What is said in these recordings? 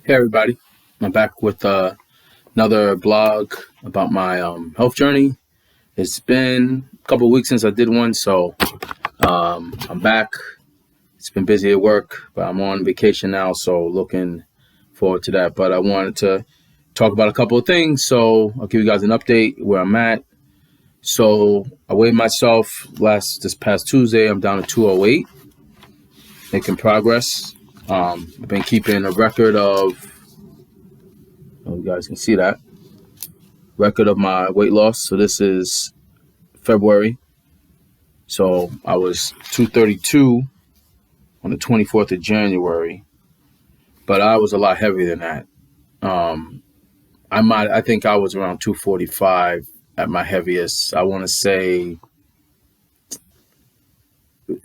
Hey everybody, I'm back with another blog about my health journey. It's been a couple of weeks since I did one, so I'm back. It's been busy at work, but I'm on vacation now, so looking forward to that. But I wanted to talk about a couple of things, so I'll give you guys an update where I'm at. So I weighed myself this past Tuesday. I'm down to 208, making progress. I've been keeping a record of. Oh, you guys can see that record of my weight loss. So this is February. So I was 232 on the 24th of January, but I was a lot heavier than that. I think I was around 245 at my heaviest. I want to say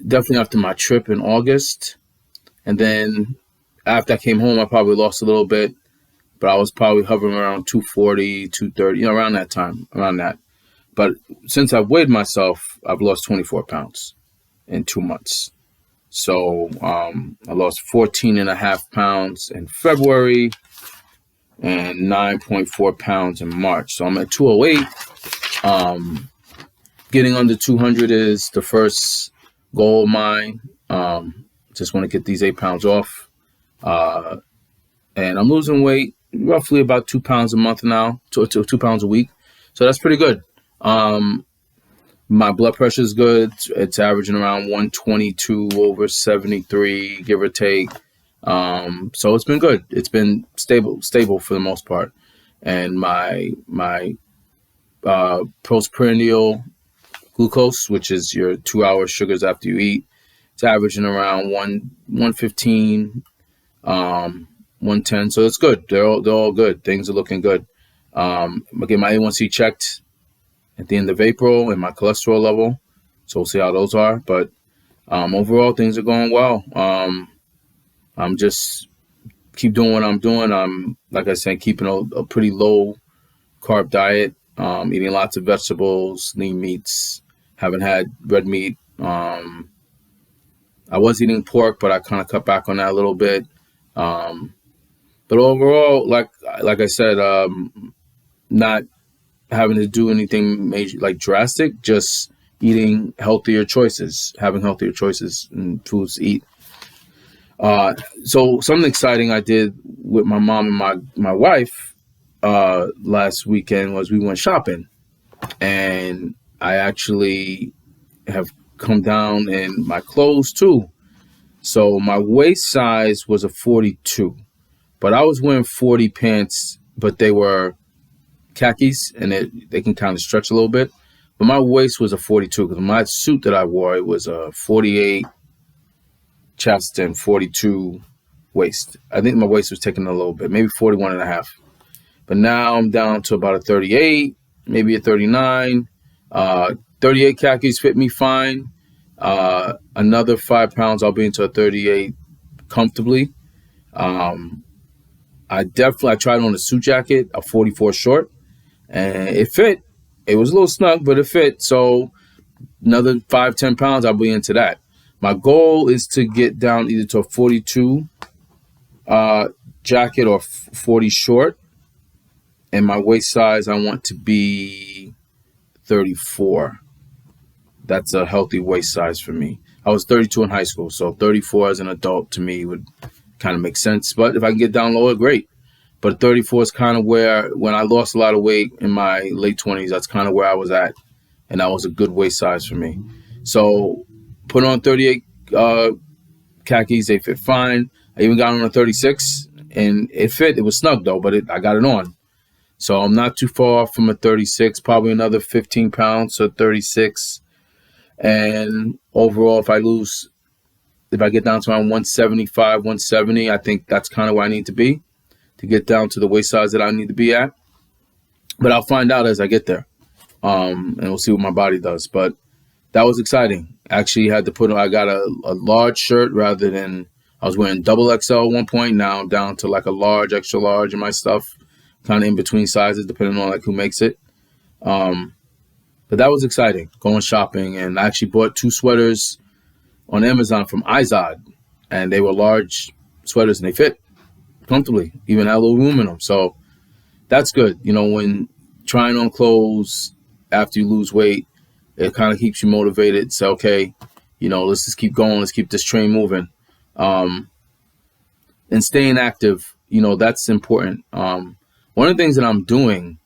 definitely after my trip in August. And then after I came home, I probably lost a little bit, but I was probably hovering around 240, 230, around that time, around that. But since I've weighed myself, I've lost 24 pounds in 2 months. So I lost 14 and a half pounds in February and 9.4 pounds in March. So I'm at 208. Getting under 200 is the first goal of mine. Just want to get these 8 pounds off. And I'm losing weight roughly about 2 pounds a month now, 2 pounds a week. So that's pretty good. My blood pressure is good. It's averaging around 122 over 73, give or take. So it's been good. It's been stable for the most part. And my postprandial glucose, which is your 2-hour sugars after you eat, it's averaging around 115, 110. So it's good. They're all good. Things are looking good. I get my A1C checked at the end of April and my cholesterol level. So we'll see how those are. But overall, things are going well. I'm just keep doing what I'm doing. I'm, like I said, keeping a pretty low carb diet, eating lots of vegetables, lean meats. Haven't had red meat. I was eating pork, but I kind of cut back on that a little bit. But overall, like I said, not having to do anything major, like drastic, just eating healthier choices, having healthier choices and foods to eat. So something exciting I did with my mom and my wife last weekend was we went shopping, and I actually have come down in my clothes too. So my waist size was a 42, but I was wearing 40 pants, but they were khakis, and they can kind of stretch a little bit. But my waist was a 42 because my suit that I wore, it was a 48 chest and 42 waist. I think my waist was taking a little bit, maybe 41 and a half. But now I'm down to about a 38, maybe a 39. 38 khakis fit me fine. Another 5 pounds, I'll be into a 38 comfortably. I tried on a suit jacket, a 44 short, and it fit. It was a little snug, but it fit. So another 5-10 pounds, I'll be into that. My goal is to get down either to a 42 jacket or 40 short. And my waist size, I want to be 34. That's a healthy waist size for me. I was 32 in high school, so 34 as an adult to me would kind of make sense. But if I can get down lower, great. But 34 is kind of where, when I lost a lot of weight in my late 20s, that's kind of where I was at. And that was a good waist size for me. So put on 38 khakis. They fit fine. I even got on a 36, and it fit. It was snug, though, but I got it on. So I'm not too far off from a 36, probably another 15 pounds, so 36. And overall, if I get down to around 175, 170, I think that's kind of where I need to be to get down to the waist size that I need to be at. But I'll find out as I get there. And we'll see what my body does. But that was exciting. Actually, I got a large shirt rather than, I was wearing double XL at one point. Now I'm down to like a large, extra large in my stuff, kind of in between sizes, depending on like who makes it. But that was exciting, going shopping. And I actually bought 2 sweaters on Amazon from Izod, and they were large sweaters and they fit. comfortably, even had a little room in them. So that's good. You know, when trying on clothes after you lose weight, it kind of keeps you motivated. So, okay, you know, let's just keep going. Let's keep this train moving. Um, and staying active, you know, that's important. One of the things that I'm doing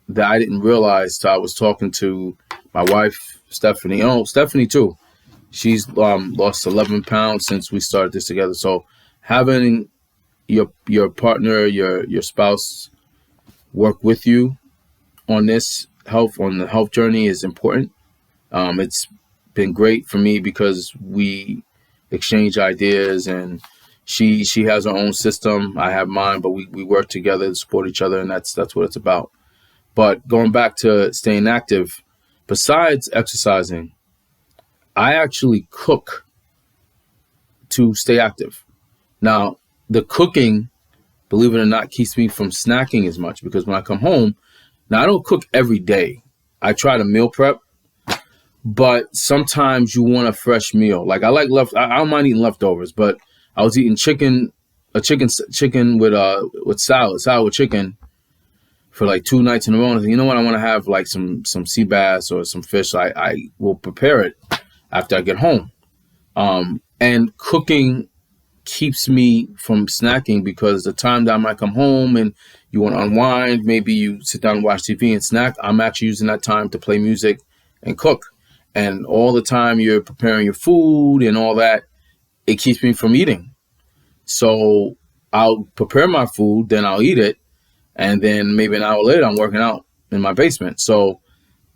that I didn't realize, so I was talking to my wife, Stephanie. Oh, Stephanie too. She's lost 11 pounds since we started this together. So having your partner, your spouse work with you on the health journey is important. It's been great for me because we exchange ideas, and she has her own system. I have mine, but we work together to support each other, and that's what it's about. But going back to staying active, besides exercising, I actually cook to stay active. Now, the cooking, believe it or not, keeps me from snacking as much, because when I come home, now I don't cook every day. I try to meal prep, but sometimes you want a fresh meal. Like I don't mind eating leftovers, but I was eating chicken with salad with chicken for like 2 nights in a row. And I said, you know what? I want to have like some sea bass or some fish. I will prepare it after I get home. And cooking keeps me from snacking, because the time that I might come home and you want to unwind, maybe you sit down and watch TV and snack, I'm actually using that time to play music and cook. And all the time you're preparing your food and all that, it keeps me from eating. So I'll prepare my food, then I'll eat it, and then maybe an hour later I'm working out in my basement. So,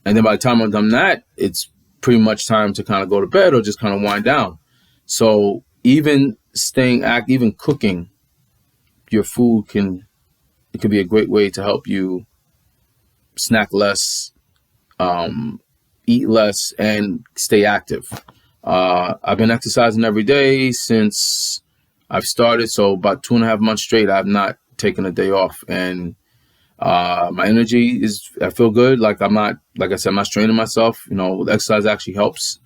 and then by the time I'm done that, it's pretty much time to kind of go to bed or just kind of wind down. So even staying active, even cooking your food can be a great way to help you snack less, eat less, and stay active. I've been exercising every day since I've started. So about 2.5 months straight, I've not taken a day off. And my energy I feel good. Like I said, I'm not straining myself. You know, exercise actually helps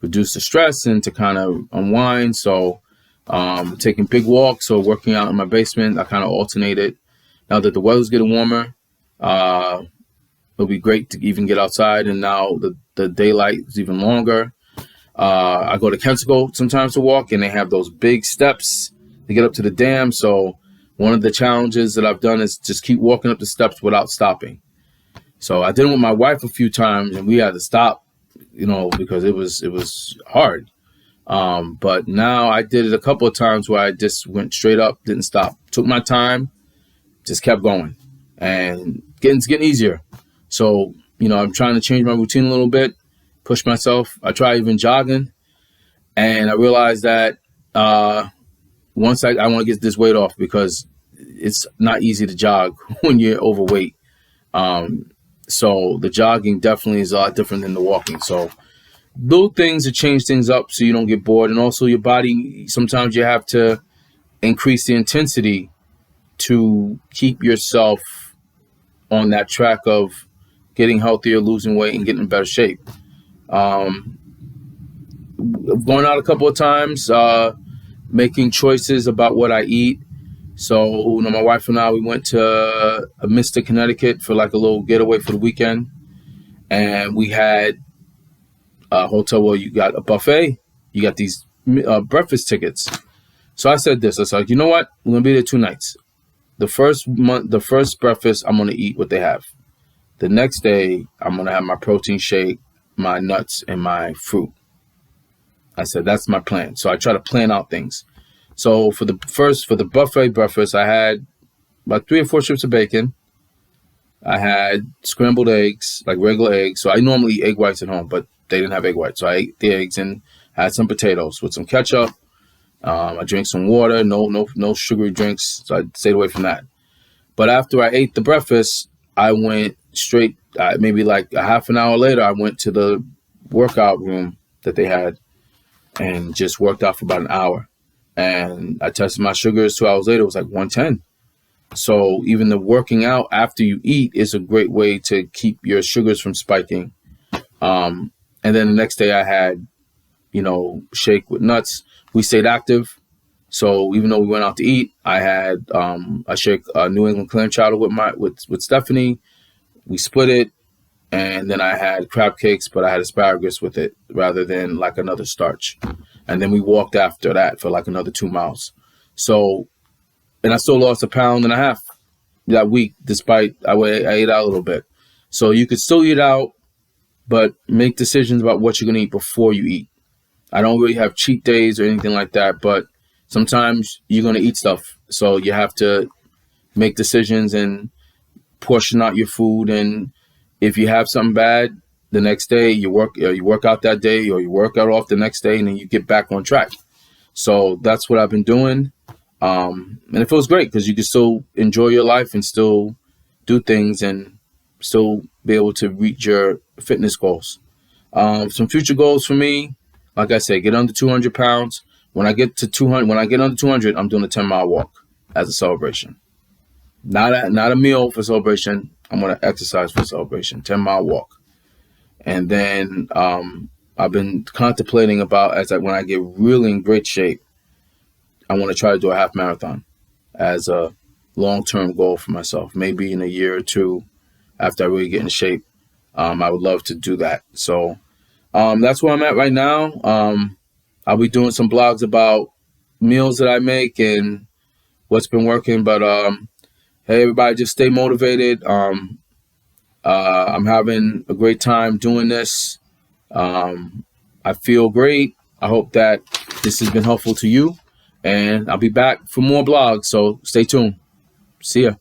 reduce the stress and to kind of unwind. So taking big walks or working out in my basement, I kind of alternate it. Now that the weather's getting warmer, it'll be great to even get outside. And now the daylight is even longer. I go to Kensico sometimes to walk, and they have those big steps to get up to the dam. So one of the challenges that I've done is just keep walking up the steps without stopping. So I did it with my wife a few times, and we had to stop, you know, because it was hard. But now I did it a couple of times where I just went straight up, didn't stop, took my time, just kept going, and it's getting easier. So, you know, I'm trying to change my routine a little bit, push myself. I try even jogging, and I realized that once I want to get this weight off, because it's not easy to jog when you're overweight. So the jogging definitely is a lot different than the walking. So little things to change things up so you don't get bored. And also your body, sometimes you have to increase the intensity to keep yourself on that track of getting healthier, losing weight, and getting in better shape. Going out a couple of times, making choices about what I eat. So, you know, my wife and I, we went to Mystic, Connecticut for like a little getaway for the weekend. And we had a hotel where you got a buffet, you got these breakfast tickets. So I said this, I was like, you know what? We're going to be there 2 nights. The first breakfast, I'm going to eat what they have. The next day, I'm going to have my protein shake, my nuts, and my fruit. I said, that's my plan. So I try to plan out things. So for the buffet breakfast, I had about 3 or 4 strips of bacon. I had scrambled eggs, like regular eggs. So I normally eat egg whites at home, but they didn't have egg whites. So I ate the eggs and had some potatoes with some ketchup. I drank some water, no sugary drinks. So I stayed away from that. But after I ate the breakfast, I went straight, maybe like a half an hour later, I went to the workout room that they had and just worked out for about an hour. And I tested my sugars 2 hours later, it was like 110. So even the working out after you eat is a great way to keep your sugars from spiking. And then the next day I had, you know, shake with nuts. We stayed active. So even though we went out to eat, I had I shared New England clam chowder with Stephanie. We split it, and then I had crab cakes, but I had asparagus with it rather than like another starch. And then we walked after that for like another 2 miles. So, and I still lost 1.5 pounds that week, despite I ate out a little bit. So you could still eat out, but make decisions about what you're gonna eat before you eat. I don't really have cheat days or anything like that, but sometimes you're gonna eat stuff, so you have to make decisions and portion out your food. And if you have something bad the next day, you work out that day, or you work out off the next day, and then you get back on track. So that's what I've been doing, and it feels great because you can still enjoy your life and still do things and still be able to reach your fitness goals. Some future goals for me, like I said, get under 200 pounds. When I get under 200, I'm doing a 10-mile walk as a celebration. Not a meal for celebration. I'm going to exercise for celebration. 10-mile walk. And then I've been contemplating about when I get really in great shape, I want to try to do a half marathon as a long-term goal for myself. Maybe in a year or two after I really get in shape, I would love to do that. So that's where I'm at right now. I'll be doing some blogs about meals that I make and what's been working. But hey, everybody, just stay motivated. I'm having a great time doing this. I feel great. I hope that this has been helpful to you. And I'll be back for more blogs. So stay tuned. See ya.